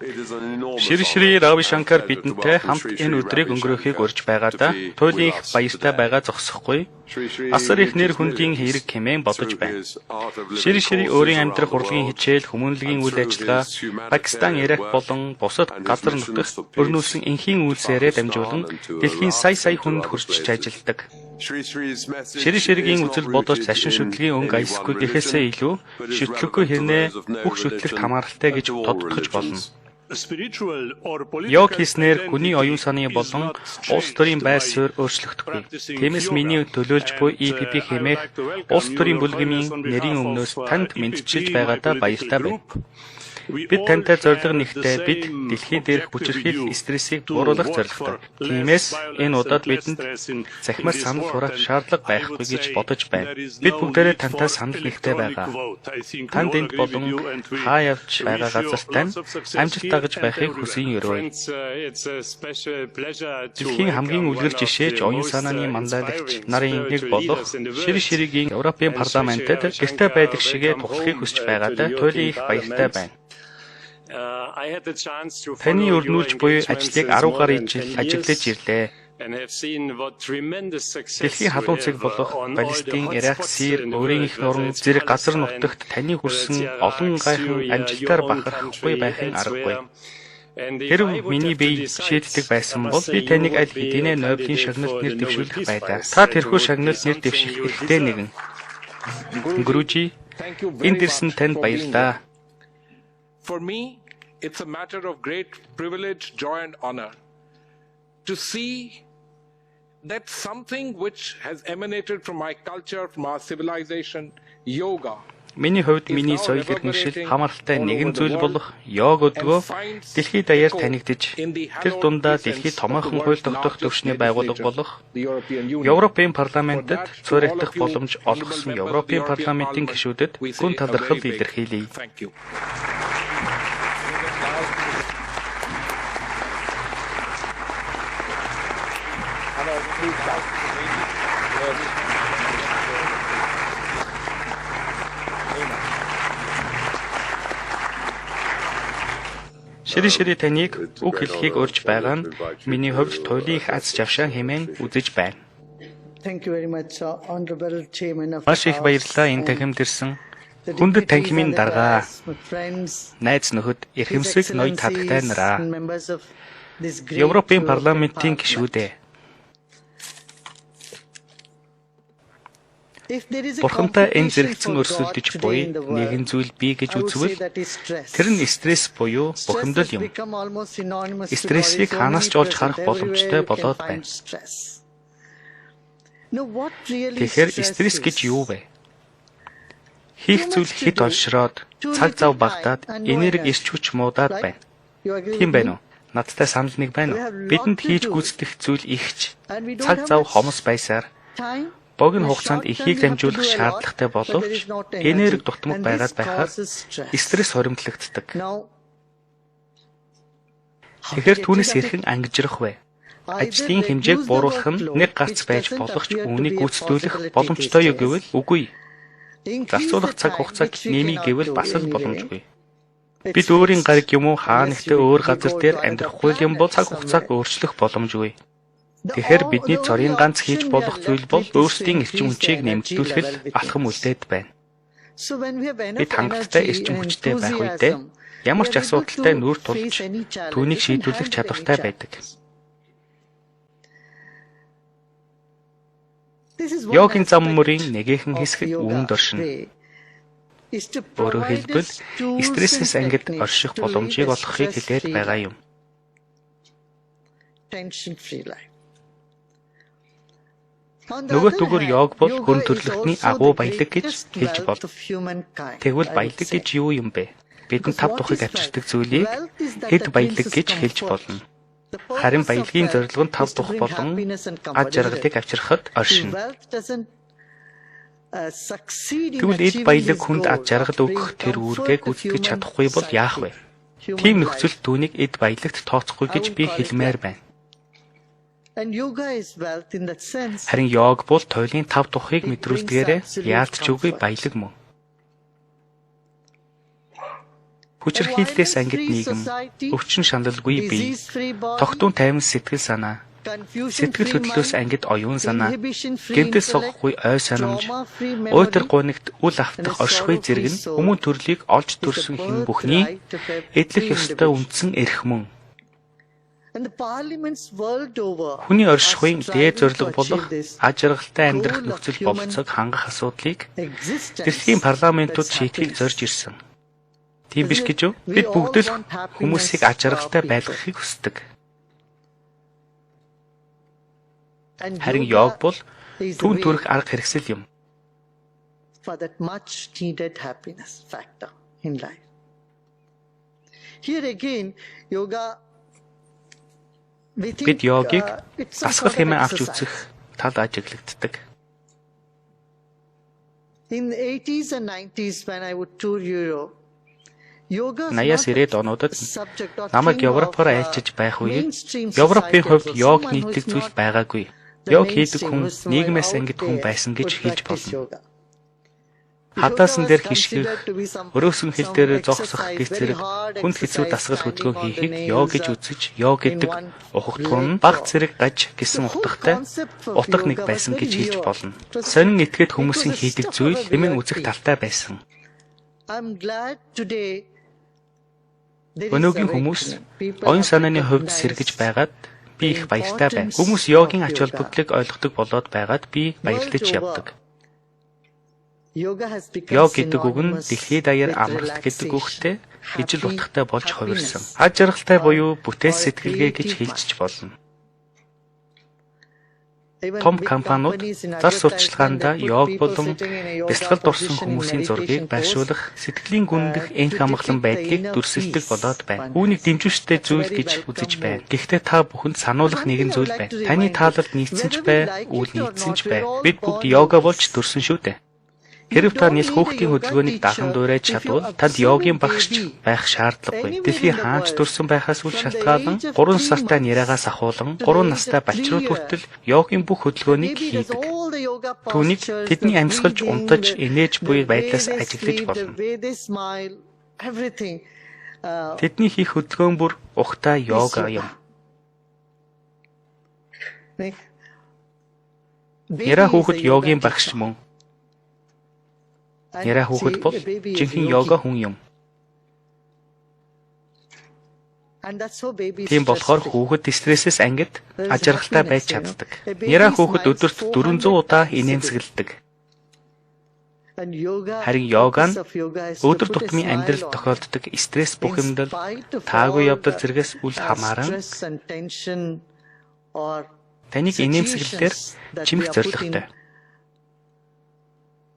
Шри Рави Шанкар бидэнтэй хамт энэ өдрийг өнгөрөөхийг урьж байгаадаа туйлын их баяртай байгаа зогсохгүй. Асар их нэр хүндийн хэрэг хэмээн бодож байна. Шри өөрийн амьдрах урлагийн хичээл, хүмүүнлэгийн үйл ажиллагаа, Пакистан, Ирак болон бусад газар нутагт өрнүүлсэн энхийн үйлсээрээ дамжуулан дэлхийн сая хүнд хүрч ажилладаг. Шригийн үзэл бодол цашин шүтлгийн өнгө аясгүй гэхээсээ илүү шүтлэггүй хэрнээ бүх шүтлэгт хамааралтай гэж тодтогч болно. Йог хийснээр хүний оюун санаа болон улс төрийн байр суурь өөрчлөгдөхгүй. Тиймээс миний төлөөлж буй EPP хэмээх улс төрийн бүлгэмийн нэрийн өмнөөс танд мэдчилж байгаадаа баяртай байна. Бид тантай зорилго нэгтэй, бид дэлхийн дээрх хүчирхийлэл стрессийг бууруулах зорилготой. Тиймээс энэ удаад бидэнд захимаар санал хураах шаардлага байхгүй гэж бодож байна. Бид бүгдээрээ тантай санал нэгтэй байгаа. Танд энд болон хаа явж байгаа газарт тань амжилт дагаж байхыг хүсэн өрөө. Дэлхийн хамгийн үлгэр жишээч оюун санааны манлайлагч нарын нэг болох Шригийн Европын парламентд гэртээ байдаг шигээ тухлахыг хүсэж байгаадаа туйлын их баяртай байна. Таны өрнүүлж буй ажлыг 10 гаруй жил ажиллаж ирлээ. Дэлхийн халуун цэг болох Палестин, Ирак, Сирь, өөрийн их нуран зэрэг газар нутагт таны хүрсэн олон гайхан амжилтаар бахархахгүй байхын аргагүй. Хэрв миний бие шийддэг байсан бол би таныг аль хэдийнэ Нобелийн шагналд нэр дэвшүүлэх байлаа. Та тэрхүү шагналд нэр дэвших эрхтэй нэгэн. Гүрүжи, энд ирсэн танд баярлалаа. For me, it's a matter of great privilege, joy and honor to see that something which has emanated from my culture, from our civilization, yoga. Миний хувьд миний соёл иргэншил хамааралтай нэгэн зүйл болох йог өдгөө дэлхийд даяар танигдж тэр дундаа дэлхийд томоохон хууль тогтоох төвшний байгууллага болох Европын парламентд цуурайтах боломж олгосон Европын парламентын гишүүдэд гүн талархал илэрхийлье. Шри таныг үг хэлхийг урьж байгаа нь миний хувьд туйлын их аз жаргал хэмээн үзэж байна. Маш их баярлалаа энэ танхимд ирсэн хүндэт танхимын дарга найз нөхөд эрхэмсэг ноёд хатагтай нараа. Европын парламентын гишүүдээ. Бурхантай энэ зэрэгцэн өрсөлдөж буй нэгэн зүйл бий гэж үзвэл тэр нь стресс буюу бухимдал юм. Стрессийг ханаас ч олж харах боломжтой болоод байна. Тэгэхээр стресс гэж юу вэ? Хийх зүйл хэд олшроод, цаг зав багтаад, энерги эрч хүч муудаад байна. Тийм байна уу? Надтай санал нэг байна уу? Бидэнд хийж гүйцэтгэх зүйл ихч, цаг зав хомос байсаар богино хугацаанд ихийг дамжуулах шаардлагатай боловч энерги дутмаг байгаад байхаар стресс хоримтлагддаг. Тэгэхээр түүнээс хэрхэн ангижрах вэ? Ажлын хэмжээг бууруулах нь нэг гарц байж болох ч үүнийг гүйцэтгүүлэх боломжтой юу гэвэл үгүй. Зарцуулах цаг хугацааг нэмий гэвэл бас л боломжгүй. Бид өөрийн гариг юм уу хаа нэгтээ өөр газар дээр амьдрахгүй юм бол цаг хугацааг өөрчлөх боломжгүй. Тэгэхээр бидний цорын ганц хийж болох зүйл бол өөрсдийн эрчим хүчийг нэмэгдүүлэх алхам үлдээд байна. Бид хангалттай эрчим хүчтэй байх үедээ ямар ч асуудалтай нүүр тулж түүнийг шийдвэрлэх чадвартай байдаг. Йогийн зам мөрийн нэгэн хэсэг үүнд оршино. Өөрөөр хэлбэл стрессээс ангид орших боломжийг олгохыг хэлээд байгаа юм. Нөгөө түгээр йог бол хүн төрөлхтний агуу баялаг гэж хэлж болно. Тэгвэл баялаг гэж юу юм бэ? Бидний тав тухыг авчирдаг зүйлийг хэд баялаг гэж хэлж болно. Харин баялагын зорилго нь тав тух болон аз жаргалыг авчирхад оршино. Тэгвэл эд баялаг хүнд аз жаргал өгөх тэр үүргээ гүйцэтгэж чадахгүй бол яах вэ? Тийм нөхцөлд түүнийг эд баялагт тооцохгүй гэж би хэлмээр байна. Харин йог бол туйлын тав тухыг мэдрүүлдгээрээ яалтч үгүй баялаг мөн. хүчирхийллээс ангид нийгэм, өвчин шаналгүй бие, тогтун тайван сэтгэл санаа, сэтгэл хөдлөлөөс ангид оюун санаа, гэмтэл сугахгүй ой санамж, уйтар гунигт үл автах оршихуй зэрэг нь хүмүүн төрлийг олж төрсөн хэн бүхний эдлэх ёстой үндсэн эрх мөн. Хүний оршихуйн дээд зорилго болох аж аргалтай амьдрах нөхцөл бололцоог хангах асуудлыг дэлхийн парламентууд шийдэхийг зорж ирсэн. Тийм биш гэж үү? Бид бүгд л хүмүүсийг аж аргалтай байлгахыг хүсдэг. Харин йог бол түүн төрөх арга хэрэгсэл юм. For that much needed happiness factor in life. Here again, yoga. Бид йогыг дасгал хэмээн авч үзэх талд ажиглагддаг. In the 80s and 90s when I would tour Europe, yoga 80-аас 90-ад онуудад намайг Европоор айлчиж байх үеэр Европын хувьд йог нийтлэг зүйл байгаагүй. Йог хийдэг хүн нийгмээс ангид хүн байсан гэж хэлж болно. Хадаасан дээр хишгэх, өрөөсөн хил дээр зогсох гэх зэрэг хүнд хэцүү дасгал хөдөлгөөн хийхийг йог гэж үзэж, йог гэдэг ухагтхуун нь баг зэрэг гаж гэсэн утгатай утга нэг байсан гэж хэлж болно. Сонин этгээд хүмүүсийн хийдэг зүйл хэмээн үзэх талтай байсан. Өнөөгийн хүмүүс оюун санааны хувьд сэргэж байгаад би их баяртай байна. Хүмүүс йогийн ач холбогдлыг ойлгодог болоод байгаад би баярлаж явдаг. Йог гэдэг үг нь дэлхийд даяар амралт гэдэг үгтэй ижил утгатай болж хувирсан. Аж аргалтай буюу бүтээл сэтгэлгээ гэж хэлж болно. Том компаниуд зар сурталчилгаанда йог болон бясалгалд орсон хүмүүсийн зургийг байршуулах сэтгэлийн гүндэх энх амгалан байдлыг дүрсэлдэг болоод байна. Үүнийг дэмжүүлжтэй зүйл гэж үзэж байна. Гэхдээ та бүхэнд сануулах нэгэн зүйл байна. Таны таалалд нийцсэн ч бай, үл нийцсэн ч бай. Бид бүгд йога болж төрсөн шүү дээ. Хэрв та нийл хүүхдийн хөдөлгөөнийг дахан дуурайж чадвал танд йогийн багш байх шаардлагагүй. Дэлхийн хаанч төрсэн байхаас үл шалтгаалan 3 сартай няраагаас ахуулан 3 настай балчрууд хүртэл йогийн бүх хөдөлгөөнийг хийдэг. Түүнийг тэдний амьсгалж унтаж инээж буй байдлаас ажиглаж болно. Тэдний хийх хөдөлгөөн бүр ухтай йога юм. Яраа хүүхэд йогийн багш мөн. Яраа хүүхэд бол жинхэнэ йога хүн юм. Тийм болохоор хүүхэд стрессээс ангид аж аргалтай байж чаддаг. Яраа хүүхэд өдөрт 400 удаа инээмсэглэдэг. Харин йога нь өдөр тутмын амьдралд тохиолддог стресс бухимдал, таагүй явдал зэргээс үл хамааран таныг инээмсэглэлээр чимэх зорилготой.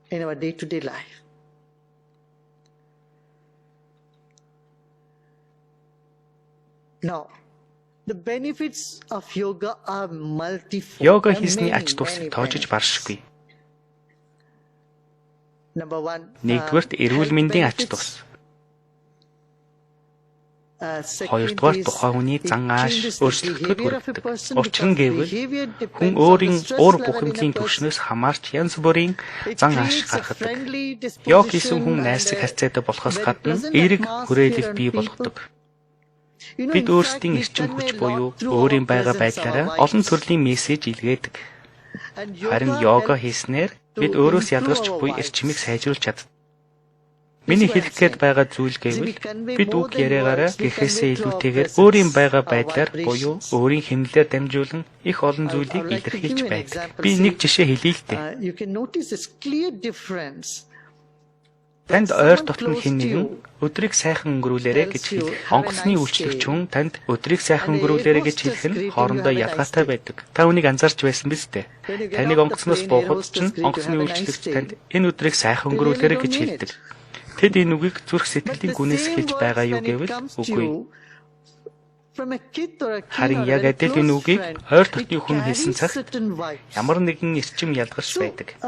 In our day-to-day life. Now, the benefits of yoga are multifold. Йога хийсний ач тусыг тоожиж баршгүй. Number 1. Нэгдүгээрт эрүүл мэндийн ач тус. Хоёрдугаар тухайн хүний зан ааш өөрчлөгдөд хүргэдэг. Учир нь гэвэл хүн өөрийн уур бухимдлын түвшнээс хамаарч янз бүрийн зан ааш гаргадаг. Йог хийсэн хүн найрсаг харьцаатай болохоос гадна эерэг хүрээлэл бий болгодог. Бид өөрсдийн эрчим хүч буюу өөрийн байгаа байдлаараа олон төрлийн мессеж илгээдэг. Харин йога хийснээр бид өөрөөс ялгарч буй эрчимийг сайжруулж чаддаг. Миний хэлэх гээд байгаа зүйл гэвэл бид үг яриагаараа гэхээсээ илүүтэйгээр өөрийн байгаа байдлаар буюу өөрийн хэмнэлээр дамжуулан их олон зүйлийг илэрхийлж байдаг. Би нэг жишээ хэлье л дээ. Танд ойр дотно хэн нэгэн өдрийг сайхан өнгөрүүлээрэ гэж хэлэх. Онгоцны үйлчлэгч хүн танд өдрийг сайхан өнгөрүүлээрэ гэж хэлэх нь хоорондоо ялгаатай байдаг. Та үнийг анзаарч байсан биз дээ. Таныг онгоцноос буухад чинь онгоцны үйлчлэгч танд энэ өдрийг сайхан өнгөрүүлээрэ гэж хэлдэг. Тэд энэ үгийг зүрх сэтгэлийн гүнээс хэлж байгаа юу гэвэл үгүй. Харин яг адил энэ үгийг ойр дотны хүн хэлсэн цагт ямар нэгэн эрчим ялгарч байдаг.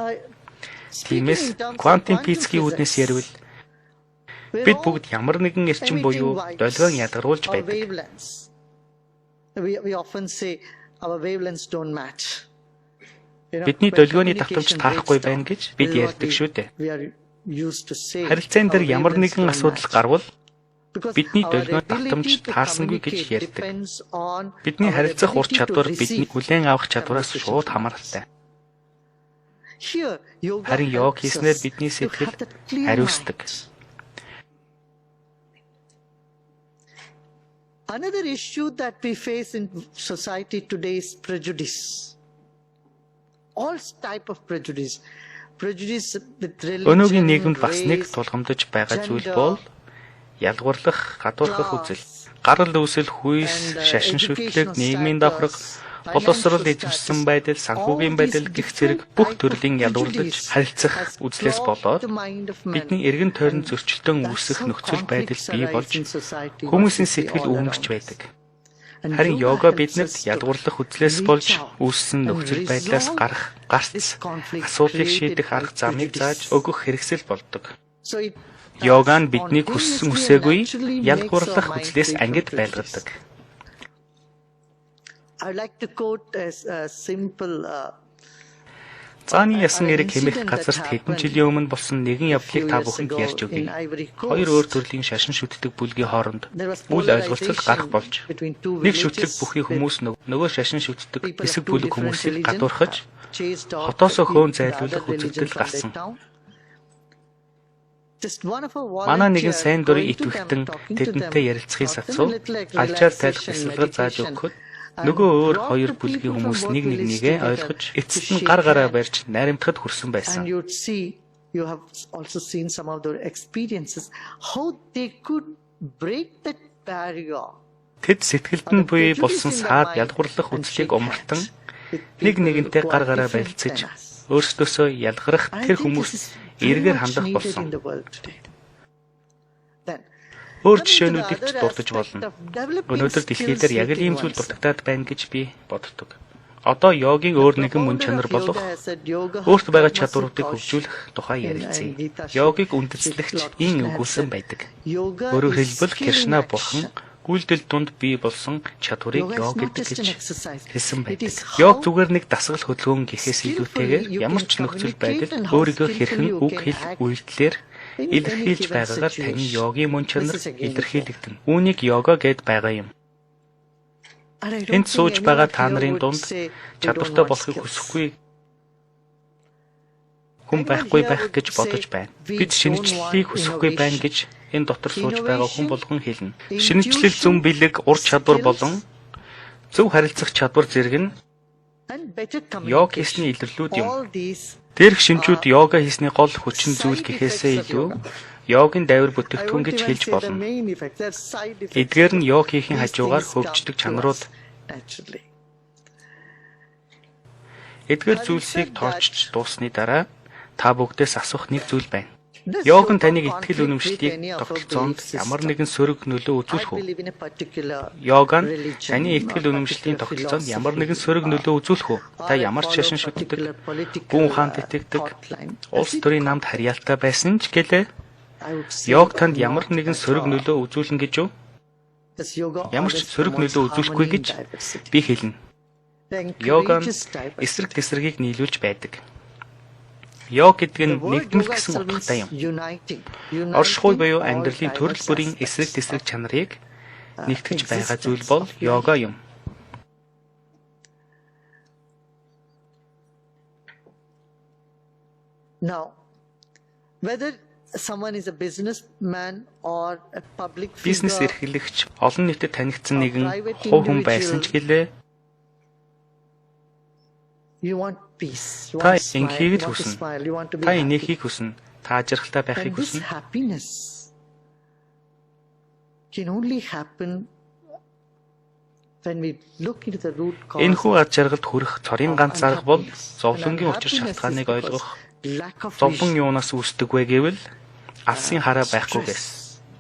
Тиймээс квантын физикийн үүднээс ярил бид бүгд ямар нэгэн эрчим буюу долгион ядгаруулж байдаг. Бидний долгионы давтамж таарахгүй байна гэж бид ярьдаг шүү дээ. Харилцаан дээр ямар нэгэн асуудал гарвал Бидний долгион татамж таасангүй гэж ярьдаг. Бидний харилцах ур чадвар бидний хүлээн авах чадвараас шууд хамааралтай. Харин йог хийснээр бидний сэтгэл ариусдаг. Another issue that we face in society today is prejudice. All type of prejudice. Prejudice with religion, Өнөөгийн нийгэмд бас нэг race, тулгамдж байгаа зүйл бол ялгуурлах, гадуурхах үзэл. Гарал үүсэл, хүйс, шашин шүтлэг, нийгмийн давхраг, боловсрол эзэмшсэн байдал, санхүүгийн байдал гэх зэрэг бүх төрлийн ялгуурлаж харилцах үзлээс болоод бидний эргэн тойрон зөрчилдөөн үүсэх нөхцөл байдал бий болж хүмүүсийн сэтгэл өвмөрч байдаг. Харин йога бидэнд ялгуурлах үзлээс болж үүссэн нөхцөл байдлаас гарц асуудлыг шийдэх арга замыг зааж өгөх хэрэгсэл болдог. Йога нь биднийг хүссэн үсээгүй ялгуурлах үзлээс ангид байлгадаг. I like to quote as a simple Цааны ясан эрэг хэмээх газарт хэдэн жилийн өмнө болсон нэгэн явдлыг та бүхэнд ярьж өгье. Хоёр өөр төрлийн шашин шүтдэг бүлгийн хооронд үл ойлголцол гарах болж нэг шүтлэг бүхий хүмүүс нөгөө шашин шүтдэг хэсэг бүлэг хүмүүсийг гадуурхаж хотоосоо хөөн зайлуулах үзэгдэл гарсан. Манай нэгэн сайн дурын итвэхтэн тэдэнтэй ярилцахын сацуу алчаар тайлах бясалгал зааж өгөхөд нөгөө өөр хоёр бүлгийн хүмүүс нэг нэгнийгээ ойлгож эцэст нь гар гараа барьж найрамдахад хүрсэн байсан. and you have also seen some of their experiences how they could break that barrier. Тэд сэтгэлд нь буй болсон саад ялгуурлах үзлийг умартан нэг нэгэнтэй гар гараа барилцаж өөрсдөөсөө ялгарах тэр хүмүүс эргээр хандах болсон. Өөр жишээнүүдийг ч дурдж болно. Өнөөдөр дэлхий дээр яг л ийм зүйл дутагдаад байна гэж би боддог. Одоо йогийн өөр нэгэн мөн чанар болох өөрт байгаа чадваруудыг хөгжүүлэх тухай ярилцъя. Йогыг үндэслэгч ин өгүүлсэн байдаг. Өөрөөр хэлбэл Кришна бурхан үйлдэл дунд бий болсон чадварыг йог гэдэг гэж хэлсэн байдаг. Йог зүгээр нэг дасгал хөдөлгөөн гэхээс илүүтэйгээр ямар ч нөхцөл байдал өөрийгөө хэрхэн үг хэл үйлдэлээр илэрхийлж байгаагаар таны йогийн мөн чанар илэрхийлэгдэнэ. Үүнийг йога гэд байгаа юм. Энд сууж байгаа та нарын дунд чадвартай болохыг хүсэхгүй хүн байхгүй байх гэж бодож байна. Бид шинэчлэлийг хүсэхгүй байна гэж энэ дотор сууж байгаа хүн болгон хэлнэ. Шинэчлэл зүн бэлэг, ур чадвар болон зөв харилцах чадвар зэрэг нь йог хийсний илэрлүүд юм. Дээрх шинжүүд йога хийсний гол хүчин зүйл гэхээсээ илүү йогийн дайвар бүтээгдэхүүн гэж хэлж болно. Эдгээр нь йог хийхин хажуугаар хөгждөг чанарууд. Эдгээр зүйлсийг тоочж дуусны дараа та бүгдээс асуух нэг зүйл байна. Йог нь таныг итгэл үнэмшлийг тогтолцоонд ямар нэгэн сөрөг нөлөө үзүүлэх үү? Йога нь таны итгэл үнэмшлийн тогтолцоонд ямар нэгэн сөрөг нөлөө үзүүлэх үү? Та ямар ч шашин шүтдэг, гүн ухаанд итгэдэг, улс төрийн намд харьяалтай байсан ч гэлээ. Йог танд ямар нэгэн сөрөг нөлөө үзүүлнэ гэж үү? Ямар ч сөрөг нөлөө үзүүлэхгүй гэж би хэлнэ. Йога нь эсрэг тесрэгийг нийлүүлж байдаг. Йог гэдэг нь нэгдмэл гэсэн утгатай юм. Оршихуй буюу амьдралын төрөл бүрийн эсрэг тесрэг чанарыг нэгтгэж байгаа зүйл бол йога юм. Now, whether someone is a businessman or a public Бизнес figure, эрхлэгч, олон нийтэд танигдсан нэгэн хувь хүн байсан ч гэлээ you want peace, you та want smile, инхийг you л want to хүснэ. smile, you want to be Та happy. инээхийг хүснэ. Та ажирхалтай байхыг And this хүснэ. happiness can only happen when we look into the root cause. Энэхүү ад жаргалд хүрэх цорын ганц арга бол зовлонгийн учир шалтгааныг ойлгох. Lack of Зовлон vision. юунаас үүсдэг вэ гэвэл алсын хараа байхгүйгээс,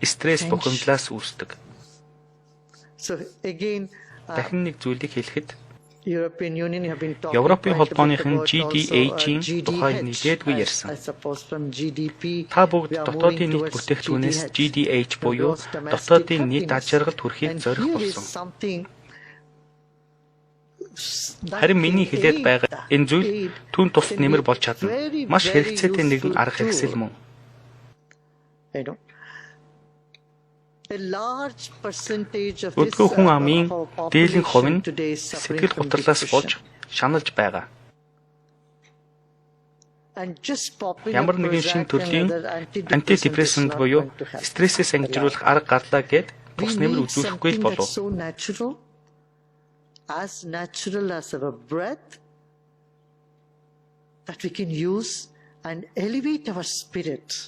стресс бухимдлаас үүсдэг. So again, Дахин нэг зүйлийг хэлэхэд European Union have been talking Европын quite a bit холбооныхон about GDH-ийн also, тухай GDH, нэлээдгүй I ярьсан. suppose from GDP, Та бүгд we are дотоодын moving нийт towards бүтээгдэхүүнээс GDH. GDH буюу Gross domestic дотоодын нийт happiness. аж жаргалд хүрэхийг And зорих here is болсон. something that Харин миний can хэлээд aid байгаа that. энэ зүйл Aid түүн тусад can нэмэр be болж чадна. very, Маш very хэрэгцээтэй нэгэн useful арга хэрэгсэл tool. мөн. You know. A large percentage of Өдгөө хүн амын of our дээлэн хувь нь population today is suffering сэтгэл from гутралаас болж depression. шаналж байгаа. And just popping Ямар up нэгэн шин Prozac төрлийн and other antidepressants антидепрессант is not буюу going to help. стрессээс ангижруулах арга гарлаа гэд We бус нэмэр need үзүүлэхгүй л something болов. that's so natural as our breath, that we can use and elevate our spirit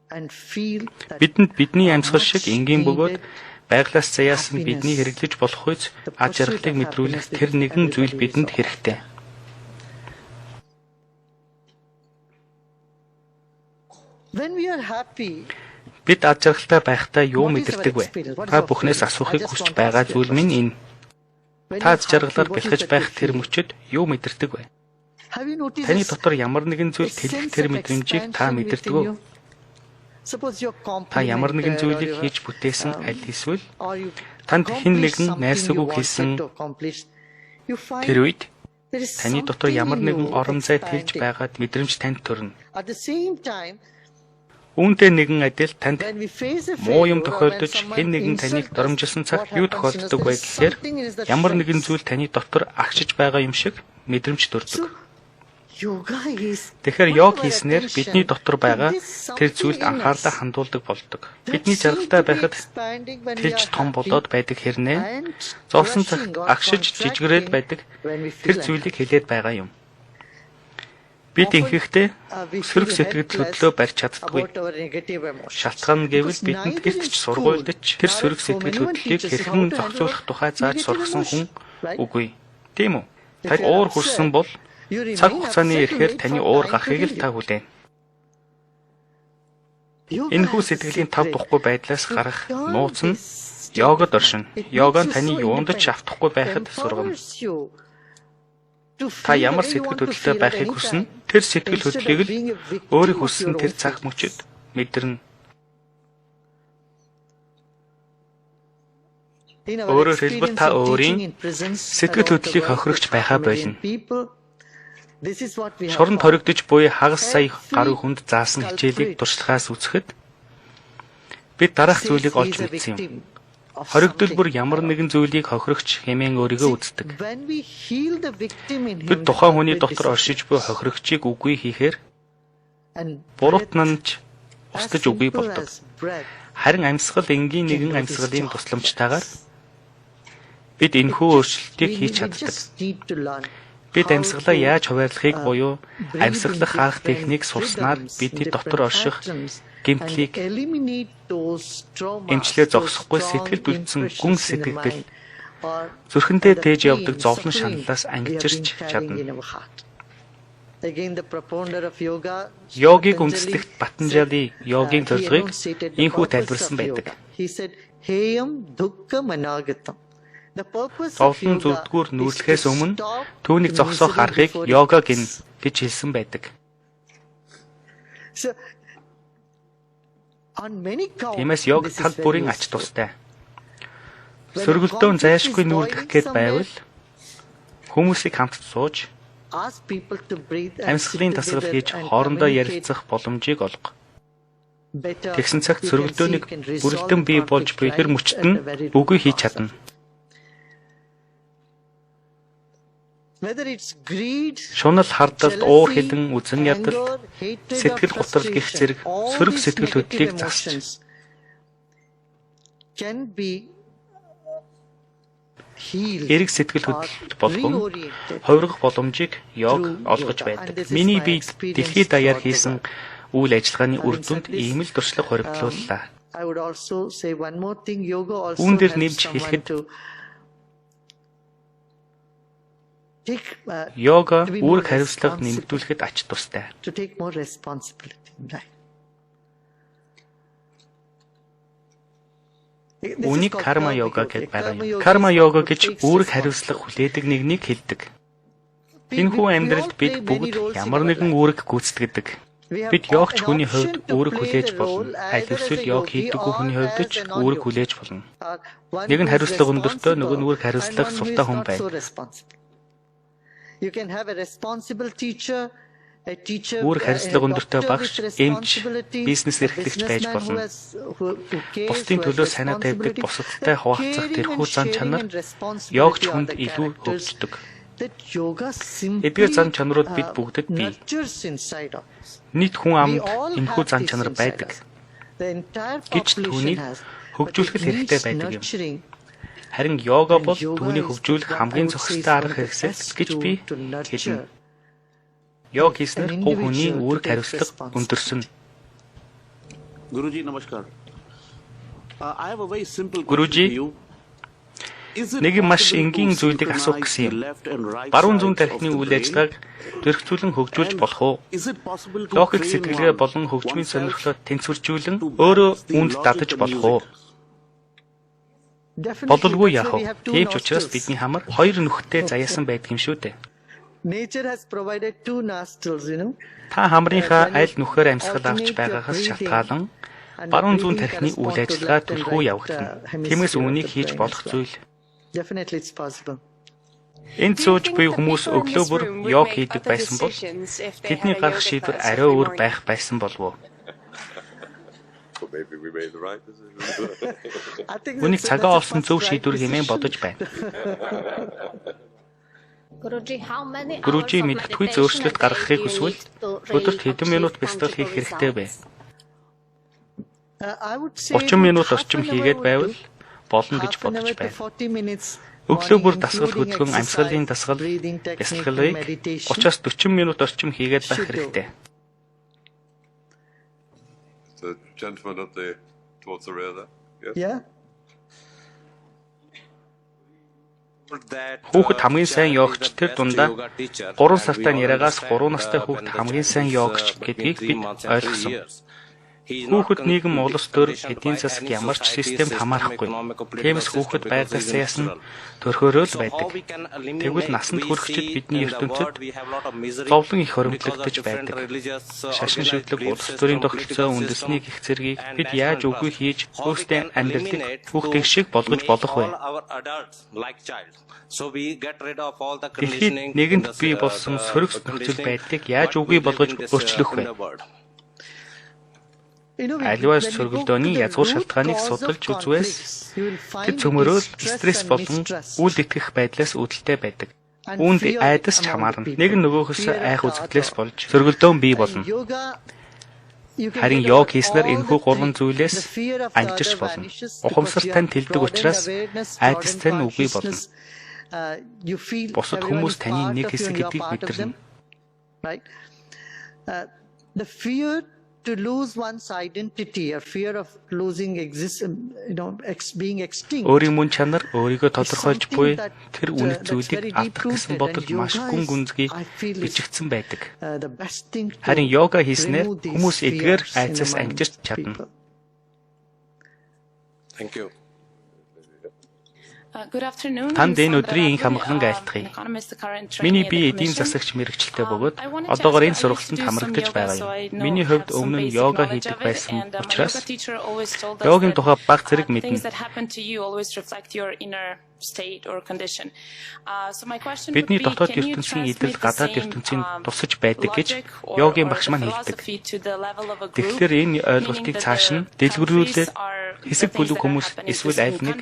and feel that Бидэнд бидний амьсгал шиг энгийн бөгөөд байглаас заяасан бидний хэрэглэж болох үс аж аргалыг мэдрүүлэх тэр нэгэн зүйл бидэнд хэрэгтэй. when we are happy, Бид аж аргалтай байхдаа юу мэдэрдэг вэ? Та бүхнээс асуухыг хүсэж байгаа зүйл минь энэ. when Та you're аж happy, аргалаар what is бэлхэж that байх you тэр feel? мөчөд юу мэдэрдэг вэ? Have you noticed Таны this? дотор ямар нэгэн зүйл A тэлэх sense тэр of мэдрэмжийг та expansion мэдэрдэг within үү? you? Suppose you're Та ямар нэгэн complimented зүйлийг or you're, хийж бүтээсэн аль эсвэл or you танд хэн accomplished нэгэн something найрсаггүй you хийсэн wanted to accomplish. You find тэр үед there is таны дотор something ямар in нэгэн you орон зай тэлж expanding. байгаад мэдрэмж танд төрнө. At the same time, Үүнтэй нэгэн адил танд when we face a муу юм failure or when тохиолдож someone хэн нэгэн таныг insults us, доромжилсан цаг what юу happens тохиолддог is вэ there is гэхээр something in us that ямар нэгэн shrinks. зүйл таны дотор агшиж байгаа юм шиг мэдрэмж төрдөг. So, yoga is Тэгэхээр putting йог our хийснээр attention бидний дотор байгаа to this тэр something зүйлд in анхаарлаа us хандуулдаг болдог. that Бидний seems жаргалтай to be байхад expanding when we тэлж are том happy болоод байдаг хэрнээ and зовсон crushing цагт or агшиж жижигрээд contracting байдаг when we тэр feel зүйлийг unhappy. хэлээд байгаа юм. Бид Often, инхэхдээ we сөрөг feel сэтгэл helpless хөдлөө барьж чаддаггүй. about our negative emotions. Шалтгаан нь гэвэл Because бидэнд neither гэрт ч in сургуульд ч тэр school, сөрөг nor at сэтгэл home, anyone хөдлөлийг teaches us хэрхэн how to зохицуулах handle тухай зааж negative сургасан хүн emotion, right? үгүй. Тийм үү? If Таг you're уур upset, хүрсэн бол you remain цаг хугацааны upset ирэхээр and wait таны for уур time to гарахыг л heal та you. хүлээн. Yoga Энэхүү has a сэтгэлийн тав secret. тухгүй байдлаас гарах Beyond нууц нь this йогод state of оршин. mind, it Йога нь makes you таны so юундаж independent, автахгүй байхад сургана. empowers you to Та feel ямар the way you сэтгэл want to хөдлөлтэй feel at байхыг any хүснэ time, тэр сэтгэл instead of хөдлөлийг л being a victim өөрийн of хүссэн your тэр own цаг feelings. мөчөд мэдэрнэ. In our Өөрөөр хэлбэл experience та of өөрийн teaching in prisons сэтгэл around the хөдлөлийг world хохирогч to байхаа 5 болно. million people, this is what we have Шоронд found. хоригдож буй хагас сая гаруй хүнд заасан хичээлийг туршлагаас үзэхэд бид дараах Says зүйлийг he олж is a мэдсэн юм. victim of Хоригдол бүр something. ямар нэгэн зүйлийг хохирогч хэмээн өөрийгөө үздэг. When we heal the victim in him, Бид тухайн хүний with дотор discipline оршиж буй хохирогчийг үгүй хийхээр and буруутнанч as устж үгүй simple болдог. as breath Харин амьсгал энгийн can нэгэн do this амьсгалын job. тусламжтайгаар бид энэхүү өөрчлөлтийг хийж we чаддаг. just need to learn Бид how амьсгалаа to, яаж хуваарлахыг буюу breathe амьсгалах in арга different техник сурснаар rhythms, in бидний different дотор орших patterns, гэмтлийг and eliminate those traumas, эмчлээ those зогсохгүй strong сэтгэл дүйцэн impressions гүн in the сэтгэл mind, or зүрхэндээ the тээж pain, явдаг зовлон suffering шаналлаас we have ангижирч been carrying чадна. in our heart. Again, the propounder of yoga, Йогийг Patanjali, үндэслэгт Патанжали йогийн he зорилгыг enunciated the ийхүү purpose тайлбарсан of байдаг. yoga. He said, "Heyam dukkha managatam." The purpose of Зовлон yoga зүдгүүр is to нүүрлэхээс өмнө stop түүнийг зогсоох misery аргыг before it йога comes. гин гэж хэлсэн байдаг. So, on many counts, Тиймээс йог this is тал very бүрийн ач useful. тустай. When a Сөргөлдөөн conflict зайлшгүй is нүүрлэх boiling гээд somewhere, байвал хүмүүсийг хамт сууж ask people to breathe and амьсгалын sit тасгал together хийж and хоорондоо communicate ярилцах боломжийг олго. better. Тэгсэн цагт You can see сөргөлдөөнийг you can resolve бүрэлдэн бий болж conflict буй тэр right мөчтөд at нь the very root үгүй хийж cause of чадна. it. Whether it's greed, Шунал хардалт, уур хилэн, үзэн ядалт, anger, hatred, сэтгэл or готрол гэх frustration, зэрэг all сөрөг these сэтгэл negative хөдлөлийг засч emotions can be healed эрэг сэтгэл or хөдлөлт болгон reoriented хувиргах боломжийг йог through олгож yoga. байдаг. And this is Миний my бие experience дэлхийд даяар throughout the хийсэн world. үйл ажиллагааны үр Having дүнд said this, ийм л туршлага хоригдлууллаа. I would also say one more thing. Yoga also Үүн дээр helps нэмж someone хэлэхэд to take Йога to be more үүрэг хариуцлага responsible. нэмэгдүүлэхэд ач тустай. to take more responsibility in life. This is Үүнийг called карма karma йога yoga. гэж байгаа Karma юм. yoga Карма is йога what гэж takes үүрэг responsibility. хариуцлага хүлээдэг нэгнийг хэлдэг. We Энэхүү all амьдралд play бид many бүгд roles in ямар our нэгэн life. үүрэг гүйцэтгэдэг. We have Бид йогч an хүний option хувьд to үүрэг play хүлээж the болно. role Аль either as эсвэл a йог yogi хийдэггүй хүний or хувьд ч as a үүрэг non-yogi. хүлээж болно. One Нэг нь who is хариуцлага өндөртэй, responsible нөгөө нь үүрэг and хариуцлага one who суртаа is хүн not байна. so responsible. You can have a responsible teacher Үүрэг хариуцлага өндөртэй багш, эмч, бизнес эрхлэгч байж болно. Бусдын төлөө санаа тавьдаг, бусадтай хуваалцах тэрхүү зан чанар йогч хүнд илүү хөгждөг. Эдгээр зан чанарууд бид бүгдэд бий. Нийт хүн амд энэхүү зан чанар байдаг. Гэвч түүнийг хөгжүүлэх хэрэгтэй байдаг юм. Харин йога бол түүнийг хөгжүүлэх хамгийн зохистой арга хэрэгсэл гэж би хэлнэ. Йог хийснээр хүний үүрэг хариуцлага өндөрсөн. Guruji, namaskar. I have a very simple Guruji, question to you. Нэг маш энгийн зүйлийг асуух гэсэн юм. Баруун зүүн тархины үйл ажиллагааг зөрчилдүүлэн хөгжүүлж болох уу? Логик сэтгэлгээ болон хөгжмийн сонирхлоо тэнцвэржүүлэн өөрөө үүнд дадаж болох уу? Бололгүй яах вэ? Тийм ч учраас бидний хамар хоёр нүхтэй заяасан байдаг юм шүү дээ. Nature has provided two nostrils, Та хамрынхаа аль нүхээр амьсгал авч байгаагаас шалтгаалan баруун зүүн тархины үйл ажиллагаа түлхүү явагдана. Тиймээс үүнийг хийж болох зүйл. Definitely it's possible. Энд сууж буй хүмүүс өглөө бүр йог хийдэг байсан бол тэдний гарах шийдвэр арай өөр байх байсан болов уу? Maybe we made the right decision. I think Үнийг that's- цагаа that's олсон зөв шийдвэр хэмээн бодож байна. Гуружи мэдтгүй зөөрчлөлт гаргахыг хүсвэл Өдөрт хэдэн минут бясалгал хийх хэрэгтэй вэ? I would say 30 минут half орчим an hour хийгээд would байвал do. болно гэж Half an бодож hour to байна. 40 minutes Өглөө бүр morning, дасгал including хөдөлгөөн амьсгалын exercise, дасгал breathing technique, бясалгалыг meditation. 30-40 минут орчим хийгээд байх Should do. хэрэгтэй. The gentleman up there towards the rear there. Yes. Yeah. Хүүхэд хамгийн сайн йогч тэр дундаа 3 сартай няраагаас 3 настай хүүхэд хамгийн сайн йогч гэдгийг бид ойлгосон. Хүүхэд нийгэм улс төр эдийн засаг ямар ч системд хамаарахгүй. Тиймээс хүүхэд байгаль яасан төрхөөрөө л байдаг. Тэгвэл насанд хүрэхэд бидний ертөнцид зовлон их хоримтлагдаж байдаг. Шашин шийдлэг улс төрийн тогтолцоо үндэсний гих зэргийг бид яаж үгүй хийж өөрсдөө амьдралыг хүүхдийн шиг болгож болох вэ? Дэлхийд нэгэнд бий болсон сөрөг нөхцөл байдлыг яаж үгүй болгож өөрчлөх вэ? Аливаа сөргөлдөөний язгуур шалтгааныг судалж үзвээс тэд цөмөрөөл стресс болон үйл итгэх байдлаас үүдэлтэй байдаг. Үүнд айдас ч хамаарна. Нэг нь нөгөөхөөс айх үзэгдлээс болж сөргөлдөөн бий болно. Харин йог хийснээр энэхүү гурван зүйлээс ангижирч болно. Ухамсар тань тэлдэг учраас айдас тань үгүй болно. Бусад хүмүүс таны нэг хэсэг гэдгийг мэдэрнэ. Right? The fear to lose one's identity, a fear of losing being extinct. Өөрийн мөн чанар өөрийгөө тодорхойлж буй тэр үнэт зүйлийг алдах гэсэн бодол маш гүн гүнзгий бичигдсэн байдаг. The best thing to Харин йога хийснээр remove these хүмүүс эдгээр fears айцаас among ангижирч чадна. people. Thank you. Танд энэ өдрийн инх хамгаалан айлтгая. Миний бие эдийн засагч мэрэгчлээ бөгөөд одоогоор энэ сургалтанд хамрагдаж байгаа юм. Миний хувьд өмнө нь йога хийдэг байсан учраас йогийн тухай бага зэрэг мэднэ. Бидний дотоод ертөнцийн идэл гадаад ертөнцийн тусаж байдаг гэж йогийн багш маань хэлдэг. Тэгэхээр энэ ойлголтыг цааш нь дэлгэрүүлээд хэсэг бүлэг хүмүүс эсвэл аль нэг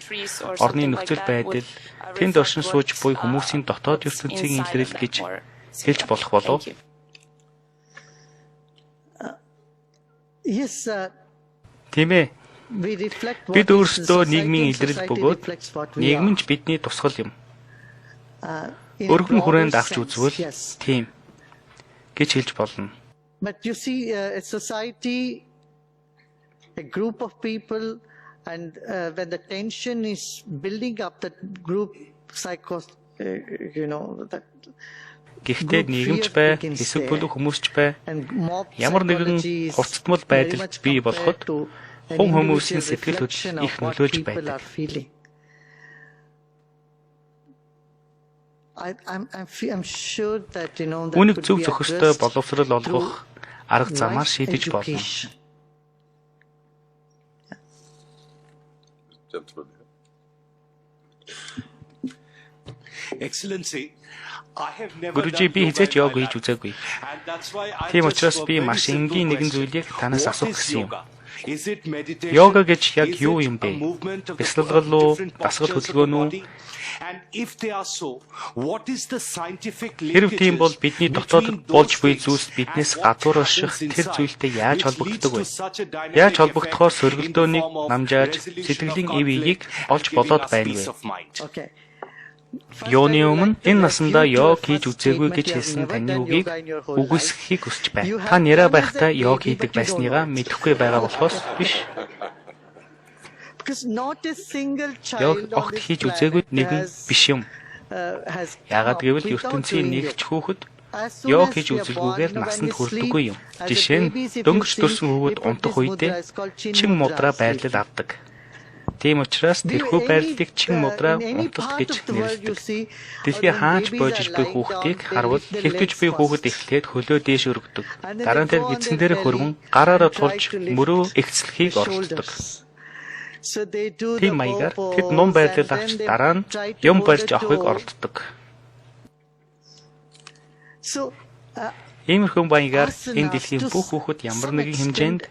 орны нөхцөл байдал тэнд оршин сууж буй хүмүүсийн дотоод ертөнцийн илрэл гэж хэлж болох болов. Yes, Тийм ээ. we reflect what Бид is өөрсдөө society нийгмийн and илрэл society бөгөөд reflects what we нийгэм are. нь ч бидний тусгал юм. In a Өргөн broader хүрээнд авч sense, үзвэл yes. тийм гэж хэлж болно. But you see, a society, a group of people, and when the tension is building up, that group that Гэхдээ нийгэмч бай, хэсэг бүлэг хүмүүсч бай, and mob ямар нэгэн psychology is хувцдмал very байдал much бий compared болоход to an хүн хүмүүсийн individual сэтгэл reflection хөдлөл их of what нөлөөлж people байдаг. are feeling. I'm sure that that Үүнийг could зөв be зохистой addressed боловсрол олгох арга замаар right шийдэж болно. education. Gentleman here. Гүрүжи би хизээч йог хийж үзээгүй. Тийм учраас би маш энгийн нэгэн зүйлийг танаас асуух гэсэн юм. Йога гэж яг юу юм бэ? Бясалгал уу, дасгал хөдөлгөөн үү? Хэрв тийм бол бидний дотоодод болж буй зүйлс биднээс гадуур орших тэр зүйлтэй яаж холбогддог вэ? Яаж холбогдохоор сөргөлдөөнийг намжааж сэтгэлийн ив эгийг олж болоод байна вэ? Okay. Юуны өмнө энэ насандаа йог хийж үзээгүй гэж хэлсэн таны үгийг үгүйсгэхийг хүсэж байна. Та нэрэ байхдаа йог хийдэг байсныгаа мэдэхгүй байгаа болохоос биш. Because not a single Йог child on огт this хийж үзээгүй planet нэгэн биш юм. has Яагаад come гэвэл up without ертөнцийн doing нэгч it. хүүхэд As soon йог as хийж we are үзэлгүйгээр born, насанд when we хүрдэггүй sleep, юм. as a Жишээ нь babies, if you дөнгөж see, төрсөн хүүхэд we put унтах this үедээ mudra, it's called chin чин мудраа mudra байрлал sleeping. авдаг. Тийм учраас тэрхүү байрлалыг чин мудраа унталт гэж нэрлэдэг. Дэлхий хаач боожиж буй хүүхдийг харвал хэвтэж буй хүүхэд эхлээд хөлөө дээш өргөдөг. Дараа нь тэр гидсэн дээр хөрвөн гараараа тулж мөрөө эхлэхийг оролддог. Тийм маягаар тэд ном байрлал авч дараа нь юм барьж авахыг оролддог. Иймэрхүү маягаар энэ дэлхийн бүх хүүхэд ямар нэгэн хэмжээнд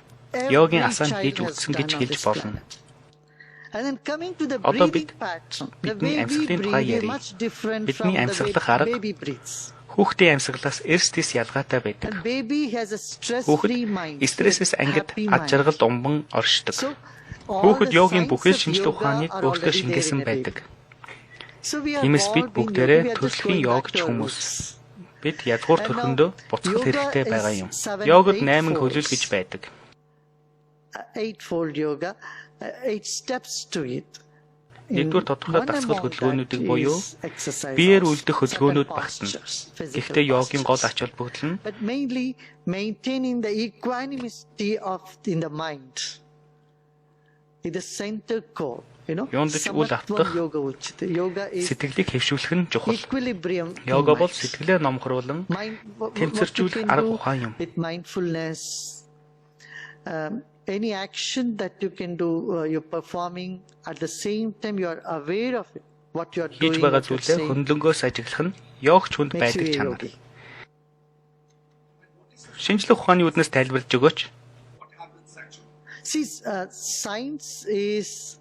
йогийн асаан хийж үзсэн гэж хэлж болно. Одоо бид бидний амьсгалын тухай ярив. Бидний амьсгалах арга хүүхдийн амьсгалаас эрс дэс ялгаатай байдаг. Хүүхэд стрессээс ангид ад жаргал умбан оршдог. Хүүхэд йогийн бүхэл шинжлэх ухааныг өөртөө шингээсэн байдаг. Тиймээс бид бүгдээрээ төрөлхийн йогч хүмүүс. Бид язгуур төрхөндөө буцхад хэрэгтэй байгаа юм. Йогод 8 хөлөөл гэж байдаг. Eightfold yoga, 8 steps to it. Нэгдүгээр тодорхой дасгал хөдөлгөөнүүдийг буюу биеэр үлдэх хөдөлгөөнүүд багтана. Гэхдээ йогийн гол ач холбогдол нь But mainly maintaining the equanimity in the mind. In the center core, you know. Юундч үл автах, Yoga is сэтгэлийг хэвшүүлэх нь чухал. equilibrium. in Йога бол mind. сэтгэлээ номхруулан What тэнцвэржүүлэх you can арга do ухаан юм. with mindfulness, any action that you can do, you're performing at the same time you are aware of it, what you are Хийж doing. байгаа what you're зүйлээ saying, хөндлөнгөөс ажиглах нь йогч хүнд makes байдаг you a чанар. yogi. Шинжлэх ухааны үднэс тайлбарлаж өгөөч. See, science is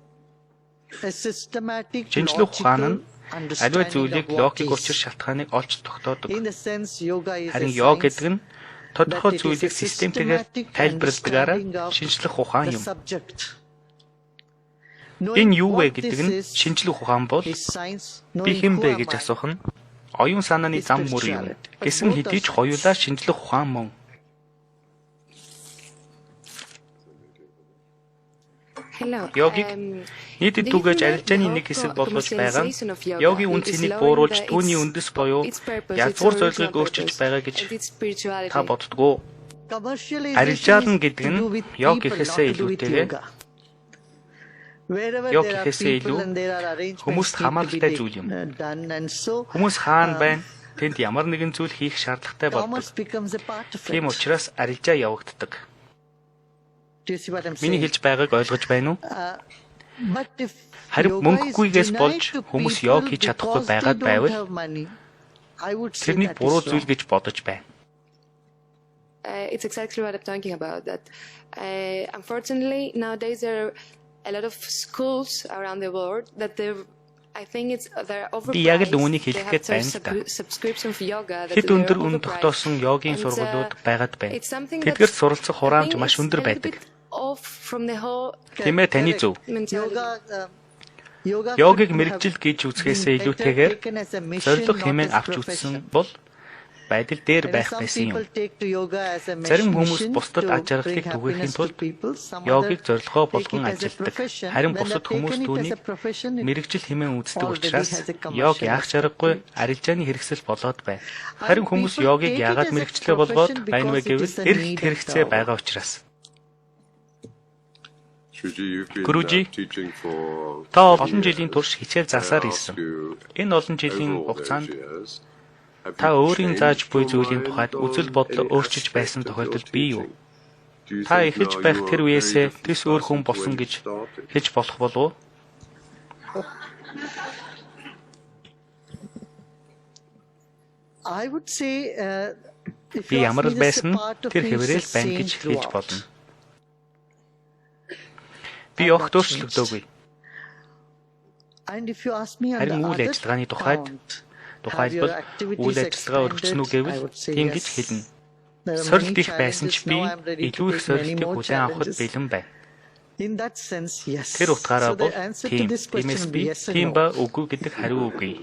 a systematic, Шинжлэх ухаан нь аливаа understanding зүйлийг of what логик is. учир шалтгааныг олж тогтоодог. In the sense, yoga is Харин a йог science гэдэг нь тодорхой that it is зүйлийг a системтэйгээр systematic тайлбарладагаараа understanding of шинжлэх ухаан the юм. subject. Энэ юу вэ Knowing гэдэг what нь this is шинжлэх ухаан бол is science. би Knowing хэн who бэ am гэж I асуух нь оюун санааны is зам мөр юм. spirituality. Гэсэн хэдий ч хоёулаа шинжлэх ухаан мөн. Йогийг нийтэд түгээж арилжааны нэг хэсэг болгож байгаа нь йогийн үн цэнийг бууруулж түүний үндэс буюу язгуур зорилгыг өөрчилж байгаа гэж та боддгоо. Арилжаална гэдэг нь йог гэхээсээ илүүтэйгээр йог гэхээсээ илүү хүмүүст хамааралтай зүйл юм. Хүмүүс хаана байна? Тэнд ямар нэгэн зүйл хийх шаардлагатай болдог. Тийм учраас арилжаа явагддаг. Миний хэлж байгааг ойлгож байна уу? Харин мөнгөгүйгээс болж хүмүүс йог хийж чадахгүй байгаад байвал тэрнийг буруу зүйл гэж бодож байна. It's exactly what I'm talking about. That unfortunately nowadays there are a lot of schools around the world that they're overpriced. Би яг л үүнийг хэлэх гээд байна л да. Subscription for yoga. Хэд өндөр үн тогтоосон йогийн сургуулиуд байгаад байна. Тэдгээр суралцах хураамж маш өндөр байдаг. Тиймээ таны зөв. Йогыг мэрэгжил гэж үзэхээсээ илүүтэйгээр зорилго хэмээн авч үзсэн бол байдал дээр байх байсан юм. Зарим хүмүүс бусдад аж аргалыг түгээхийн тулд йогыг зорилгоо болгон ажилладаг. Харин бусад хүмүүс түүнийг мэрэгжил хэмээн үздэг учраас йог яах чаргагүй арилжааны хэрэгсэл болоод байна. Харин хүмүүс йогыг яагаад мэрэгчлээ болгоод байна вэ гэвэл эрхт хэрэгцээ байгаа учраас. Гүрүжи, та олон жилийн турш хичээл заасаар ирсэн. Энэ олон жилийн хугацаанд та өөрийн зааж буй зүйлийн тухайд үзэл бодлоо өөрчилж байсан тохиолдол бий юу? Та эхэлж байх тэр үеэсээ тэс өөр хүн болсон гэж хэлж болох болов уу? I would say if Би you ямар ask me, this is байсан a part of тэр me хэврэл is байна the гэж same хэлж throughout. болно. Би огт өөрчлөгдөөгүй. And if you ask me on Харин the үйл other ажиллагааны тухайд count, тухайлбал have your activities үйл ажиллагаа өргөцсөн үү expanded? I гэвэл would say тийм гэж yes. хэлнэ. There are Сорилт many их байсан ч challenges. би Now I'm ready to илүү их take many сорилтыг more хүлээн авахд challenges. бэлэн байна. In that sense, yes. Тэр утгаараа So the бол answer to тийм. this question Тиймээс would би be yes and тийм no. ба үгүй гэдэг хариу үгүй.